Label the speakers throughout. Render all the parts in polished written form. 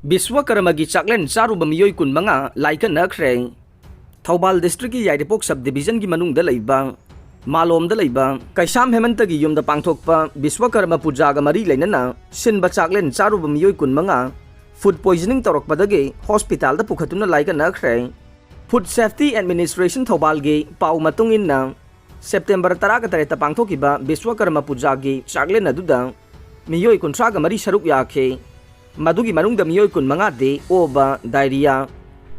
Speaker 1: Bishwa Karamagi Chaklen Charuba Meeoi kun manga Laikannakhre Thobal district ki Yairipok subdivision ki manungda leiba Malomda leiba Kaisam Hemantagi yumda pangthokpa Bishwa Karma puja ga mari leinana Sinba Chaklen Charuba Meeoi kun manga food poisoning torokpadagi hospital da pukhatuna Laikannakhre Food Safety Administration Thobal gi pau matungin na September 13 ta pangthokiba Bishwa Karma puja gi Chaklen aduda Meeoi kuntra ga mari saruk yakhe Madugi manungda Meeoi kun manga de oba diarrhea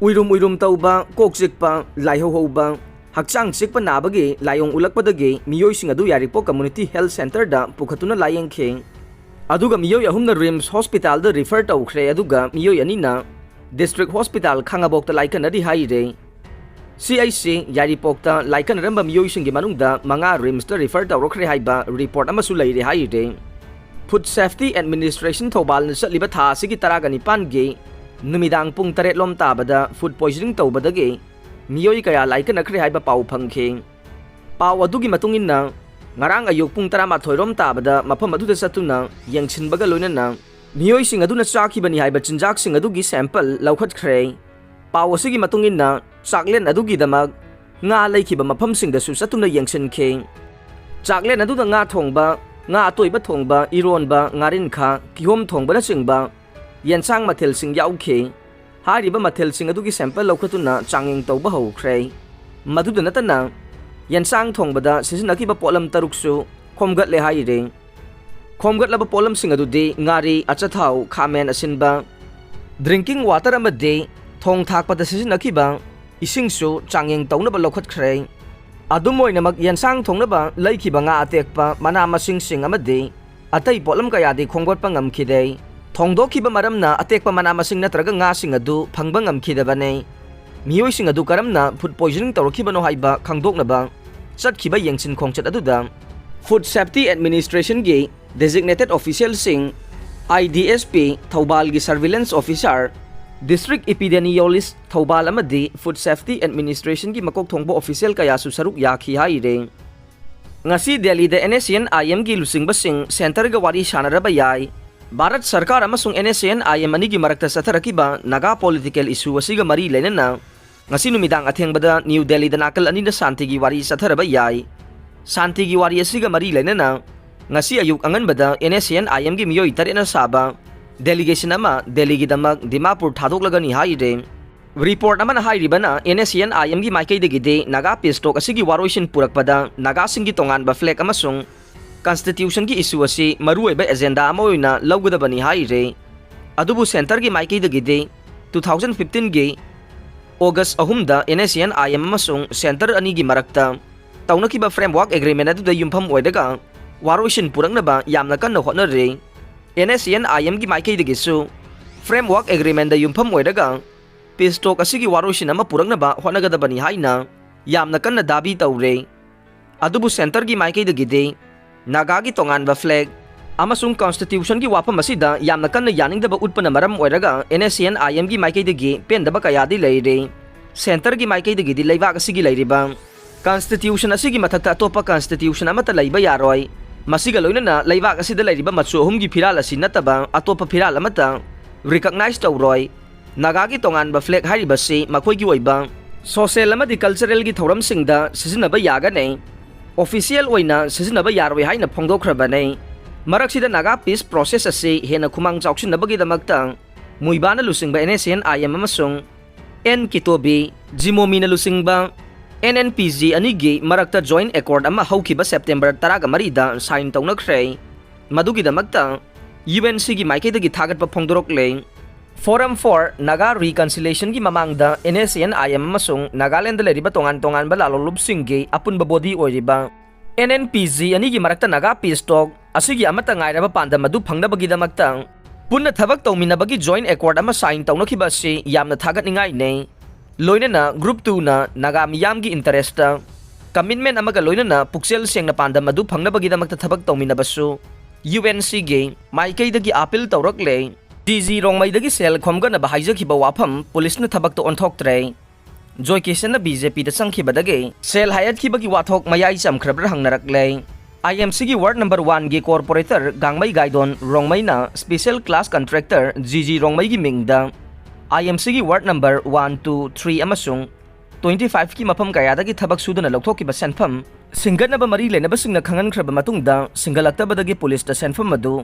Speaker 1: uirum tauba kok chikpa laihoba hakchang chikpa nabagi layong ulakpadagi Meeoi sing adu Yarikpo Community Health Center da pukhatuna layengkhe aduga Meeoi ahumna Rims Hospital da refer tawkhre aduga Meeoi anina District Hospital Khangabok ta Laikanari haire CIC Yaripok ta Laikanaramba Meeoi sing gi manungda manga Rims da refer tawkhre haiba report amasu leire haire Food Safety Administration Thobal na sa libatha sigi taragani pangi numidang pung taret lom tabada food poisoning tawbadagi Meeoi kaya Laikannakhre haiba pau phangkhe pau adugi matungin na ngarang ayuk pung 13 rom tabada mafam aduda satuna yangchinbaga loinana Meeoi sing aduna chakhibani haiba chinjak sing adugi sample laukhatkhre pau asigi matungin na Chaklen adugi damag nga laikhiba mafam sing da su satuna yangchinkhe Chaklen aduda nga thongba nga atoiba thongba ironba ngarin kha kihom thongba na chingba yansang mathel sing yaukhe hariba mathel sing adugi sample lokhatuna changing tawba hokre maduda natana yansang thongbada sisinaki ba polam taruksu khomgat le haire khomgat laba polam sing adude ngari achathau khamen asinba drinking water amade thong thakpada sisinaki ba isingsu changing tawna ba lokhat khre adumoy na mag yansang thongnaba laikhiba nga atekpa mana masing sing amade atay polam kaya di khonggot pa ngamkhide thongdokhiba maramna atekpa mana masing natraga nga sing adu phangba ngamkhidabane Meeoi sing adu karamna food poisoning tawrokhiba no haiba khangdokna ba chatkhiba yengchin khongchat aduda Food Safety Administration gi designated official sing IDSP Thobal gi surveillance officer District Epidemiologist Thobal amadi Food Safety Administration gi makok thongbo official kaya su saruk yakhi haire ngasi Delhi da NSCN-IM gi lusing basing center ga wari shanaraba yai Bharat Sarkar amasung NSCN-IM ani gi marakta satharakiba naga political issue asiga mari lenana ngasi numidang athengbada New Delhi da nakal ani da santi gi wari satharaba yai santi gi wari asiga mari lenana ngasi ayuk anganbada NSCN-IM gi Meeoi tarena saba delegation ama Delhi gi damag Dimapur thadoklagani haire report ama na hairibana NSCN-IM gi maikai de gide naga pistok asigi waroisin purakpada naga singi tongan ba flag amasung constitution gi issue asi maruoiba agenda ama oina lawgadabani haire adubu center gi maikai de gide 2015 gi August 3 da NSCN-IM amasung center ani gi marakta tawnakiba framework agreement adu da yumpham oidaga waroisin puraknaba yamna kanna hotnare NSCN-IM gi maikai de gisu framework agreement da yumpham oidaga pistok asigi waroisin ama puraknaba hotnagadabani haina yamna kanna dabi tawre adubu center gi maikai de gide naga gi tongan ba flag amasung constitution gi wapam asida yamna kanna yaningdaba utpana maram oiraga NSCN-IM gi maikai de gi pendaba kayadi leire center gi maikai de gidi leibak asigi leiriba constitution asigi mathakta atopa constitution amata leiba yaroi masiga loinana leibak asida leiriba machu ahum gi phiral asi nataba atopa phiral amata recognize tawroi naga gi tongan ba flag hariba si makoi gi oiba social amadi cultural gi thoram singda sizinaba yaga nei official oina sizinaba yaroi haina phongdokhrabane maraksida naga peace process asi hena khumang chawksinabagi damakta muibana lusingba NSCN-IM amasung N-Kitobi Jimomi na lusingba NNPG anigi marakta joint accord ama hawkiba September 13 da sign tawnakhre madugi damakta UNC gi maikai dagi thagat pa phongdorokle Forum for Naga Reconciliation gi mamangda NSCN-IM amasung Nagaland da leriba tongan ba lalolubsing gi apunba body oiriba NNPG anigi marakta naga peace talk asigi amata ngairaba panda madu phangnabagi damakta punna thabak tawminabagi joint accord ama sign tawnakhiba si yamna thagat ningai nei loinana group 2 na naga miyam gi interest ta commitment amaga loinana puksel sengna panda madu phangnabagi damakta thabak tawminabasu UNC gi maikai dagi appeal tawrakle DG rongmai dagi sel khomgana ba haijaki ba wafam police na thabak to onthoktre joy kesen na BJP da sangkhiba dagi sel hayat khibagi wathok mayai chamkhrabra hangnarakle IMC की ward number 1 की corporator गांगमई गाइडोन Rongmei ना special class contractor जीजी रोंगमई की मिंगदा IMC की ward number 1, 2, 3 अमसुंग 25 की मफम कयादगी थबक सुदना लौथोकिबा सेनफम सिंगनबा मरी लेनबसिंगना खंगनख्रबा मतुंगदा सिंगलक्तबदगी पुलिसता सेनफम मदु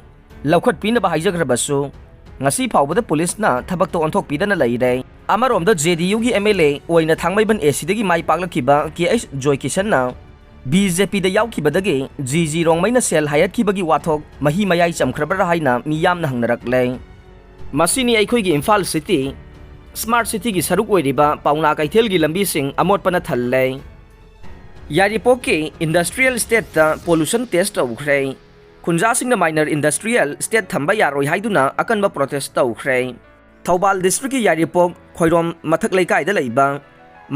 Speaker 1: लौखटपिनबा हाइजग्रबसु ngasi फाउबदा पुलिसना थबकतो ओंथोकपिदना लैरे अमरोमदा JDU की MLA ओइना थांगमैबन AC दगी माइ पाकलखिबा KH जोय किशनना BJP दा याउखिबदगी GG रोंगमैना सेल हायतखिबगी वाथोक मही मयाइ चमख्रबरा हाइना मियामना हंगनरकले मसिनी अखोइगी इम्फाल सिटी स्मार्ट सिटी की सरुक ओइरिबा पाउना कैथेल की लंबी सिंह अमोटपना थल्ले यारिपोक के इंडस्ट्रियल स्टेट ता पोल्यूशन टेस्ट तौख्रे खुंजा सिंह माइनर इंडस्ट्रियल स्टेट थंबा यारोय हाइदुना अकनबा प्रोटेस्ट तौख्रे थौबाल डिस्ट्रिक्ट की यारिपोक खोइरोम मथक लेकाइदा लैबा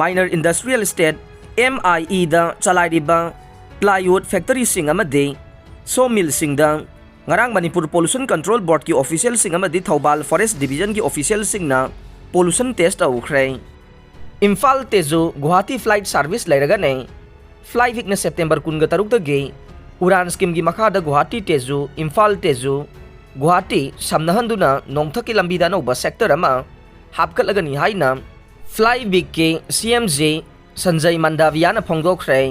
Speaker 1: माइनर इंडस्ट्रियल स्टेट MIE दा चलाइरिबा प्लाईवुड फैक्टरी सिंह अमदे सो मिल सिंह दा ngarang Manipur Pollution Control Board की ऑफिशियल सिंह अमदे थौबाल फॉरेस्ट डिवीजन की ऑफिशियल सिंहना पोल्यूशन टेस्ट तौख्रे इम्फाल तेजु गुवाहाटी फ्लाइट सर्विस लैरगने फ्लाई वीक न सेप्टेम्बर 23 दगी उड़ान स्कीम की मखादा गुवाहाटी तेजु इम्फाल तेजु गुवाहाटी समनहंदुना नोंथकी लंबीदा नौबा सेक्टर अमा हापकलगनी हाइना फ्लाई वीक के CMJ संजय मंडावियाना फोंदोख्रे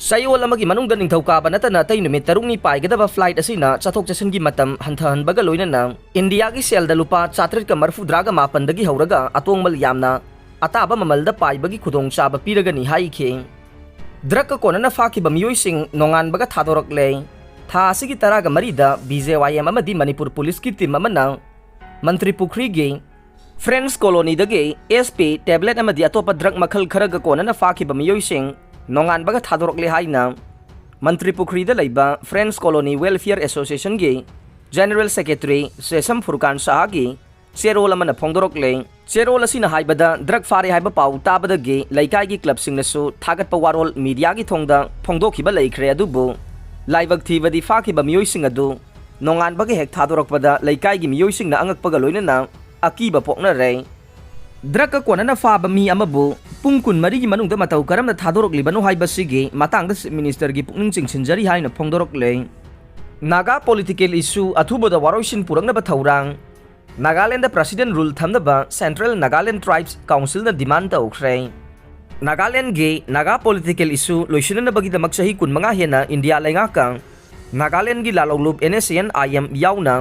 Speaker 1: सयोल अमगी मनुंगदा निंथौकाबा नतना तै नुमित तरुंगनी पाइगदबा फ्लाइट असिना चथोक चसन की मतम हंथहनबगा लोइनना इंडिया की सेलदा लुपा 440 दगी हौरगा अतोंगमल यामना अताबा ममलदा पाइबगी खुदोंचाबा पीरगनी हाइखे ड्रग कोनना फाखिबा मियोइसिंग नोंगानबगा थादोरकले था असिगी तरागा मरीदा BJYM अमदी मणिपुर पुलिस की टीम अमना मंत्री पुखरी गे फ्रेंड्स कॉलोनी दगे SP टैबलेट अमदी अतोपा ड्रग मखल खरगा कोनना फाखिबा मियोइसिंग नोंगानबगा थादोरकले हाइना मंत्री पुखरी दा लैबा फ्रेंड्स कॉलोनी वेलफेयर एसोसिएशन गे जनरल सेक्रेटरी सेसम फुरकान शाह गे चेरोल अमना फोंदोरकले चेरोल असिना हाइबदा ड्रग फारे हाइबा पाउ ताबदगी लैकाई की क्लब सिंगनसु थागतपा वारोल मीडिया की थोंगदा फोंदोखिबा लैख्रे अदुबु लाइबक थीबदी फाखिबा मियोइसिंग अदु नोंगानबगे हेक थादोरकपदा लैकाई की मियोइसिंगना अंगकपगा लोइनना अकीबा पोकनरे ड्रग कोनना फाबा मी अमबु पुंग कुन मरी की मनुंगदा मतौ करमना थादोरकलिबनो हाइबसिगे मातांगदा मिनिस्टर की पुकनिंग चिंगसिनजरी हाइना फोंदोरकले नागा पॉलिटिकल इशू अथुबदा वारोइसिन पुरंगनबा थौरांग नागालैंड प्रेसिडेंट रूल थमदबा central Nagaland tribes council demand तौख्रे नागालैंड गे नागा पॉलिटिकल इशू लोइसिनबगीदमक चही 15 हेना इंडिया लेंगाका नागालैंड की लालौलुब NSCN-IM याउना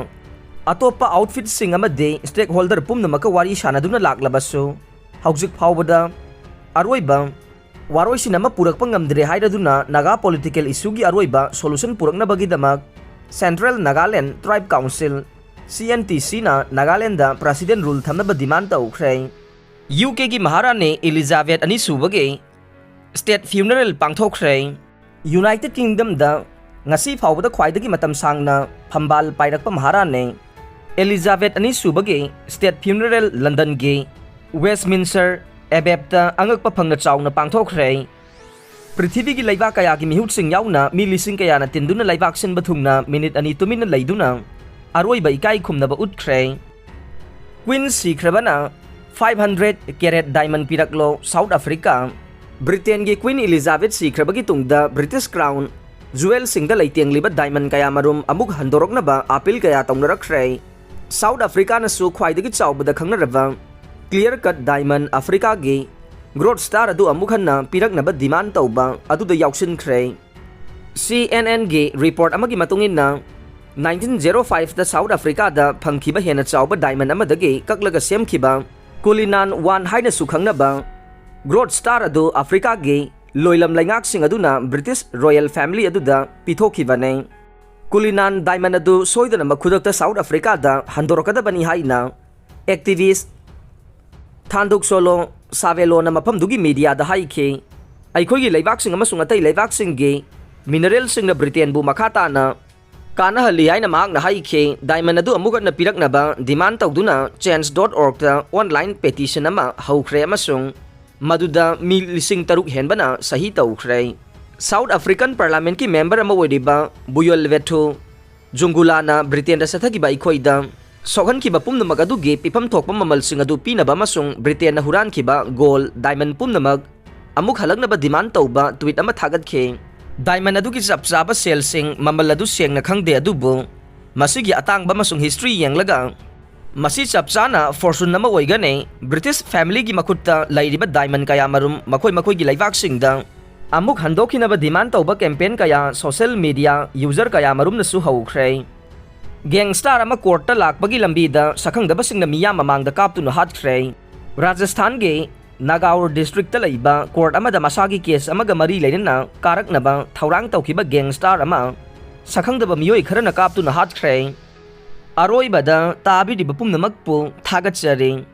Speaker 1: अतोपा आउटफिट सिंह अमदे स्टेक होल्डर पुमनमक वारी सानदुना लाक्लबसु हौजिक फावबदा अरोइबा वारोइसिन अमा पुरकपा ngamdre हाइरदुना नागा पॉलिटिकल इशू की अरोइबा सोल्यूशन पुरकनबगीदमक central Nagaland tribe council CNTC ना नागालैंड प्रेसिडेंट रूल थमनबा डिमांड तौख्रे UK की महारानी एलिजाबेथ अनिसुबगे स्टेट फ्यूनरल पांथोख्रे यूनाइटेड किंगडम दा ngasi फावबदा ख्वाइदगी मतम सांगना फंबाल पाइरकपा महारानी एलिजाबेथ अनिसुबगे स्टेट फ्यूनरल लंदन गे वेस्टमिंस्टर एबेबता अंगकपा फंगना चाउना पांथोख्रे पृथ्वी की लैबा कया की मिहुतसिंग याउना मी लिसिंग कयाना तिंदुना लैबाक सिन बथुंगना मिनिट अनि तुमिना लैदुना अरोइबा इकाई खुमनबा उठख्रे क्वीन सीख्रबना 500 कैरेट डायमंड पिरकलो साउथ अफ्रीका ब्रिटेन की क्वीन एलिजाबेथ सीख्रबगी तुंगदा ब्रिटिश क्राउन जुएल सिंगदा लैतेंगलिबा डायमंड कया मरुम अमुक हंदोरकनबा अपील कया तौनरख्रे साउथ अफ्रीका नसु ख्वाइदगी चाउबदा खंगनरबा क्लियर कट डायमंड अफ्रीका की ग्रोथ स्टार अदु अमुक हन्ना पिरकनबा डिमांड तौबा अदुदा याउसिनख्रे CNN की रिपोर्ट अमगी मतुंगिना 1905 दा साउथ अफ्रीका दा फंखिबा हेना चाउबा डायमंड अमदगी ककलगा सेमखिबा कुलिनान 1 हाइना सुखंगनबा ग्रोथ स्टार अदु अफ्रीका गे लोइलम लैंगाक सिंग अदुना ब्रिटिश रॉयल फैमिली अदुदा पिथोखिबने कुलिनान डायमंड अदु सोइदना मखुदकता साउथ अफ्रीका दा हंदोरकदबनी हाइना एक्टिविस्ट थांदुक सोलो सावेलो ना मफमदुगी मीडिया दा हाइखे अखोगी लैबाक सिंग अमसुंग अतै लैबाक सिंग गे मिनरल सिंग ना ब्रिटेन बु मखाताना कानहली हाइना मांगना हाइखे डायमंड अदु अमुगना पिरकनबा डिमांड तौदुना change.org दा ऑनलाइन पेटिशन अमा हौख्रे अमसुंग मदुदा मी लिसिंग तरुक हेनबना सही तौख्रे साउथ अफ्रीकन पार्लियामेंट की मेंबर अमा ओइरिबा बुयल वेथु जुंगुलाना ब्रिटेन दा सथगिबा इखोइदा सोहनखिबा पुमनमक अदुगे पिफम थोकपा ममलसिंग अदु पिनबा अमसुंग ब्रिटेन हुरानखिबा गोल्ड डायमंड पुमनमक अमुक हलगनबा डिमांड तौबा ट्वीट अमा थागतखे Diamond adugi chap chaba sel sing mamal adu sengna khangde adubu masigi atangba masung history yenglaga masi chap chana fortune nama oigane British family gi makutta lairiba diamond kaya marum makoi makoi gi laibak singda amuk handokhinaba demand tawba campaign kaya social media user kaya marum nasu haukhre gangster ama court ta lakpagi lambi da sakhangdaba singna miya mamangda kaptuna hatkhre Rajasthan ge Nagaur district ta laiba court amada masagi case amaga mari leina karaknaba thaurang tawkhiba gangster ama sakhangdaba miyoi kharana kaptuna hatkhre aroibada tabi di bapum namakpu thagat chari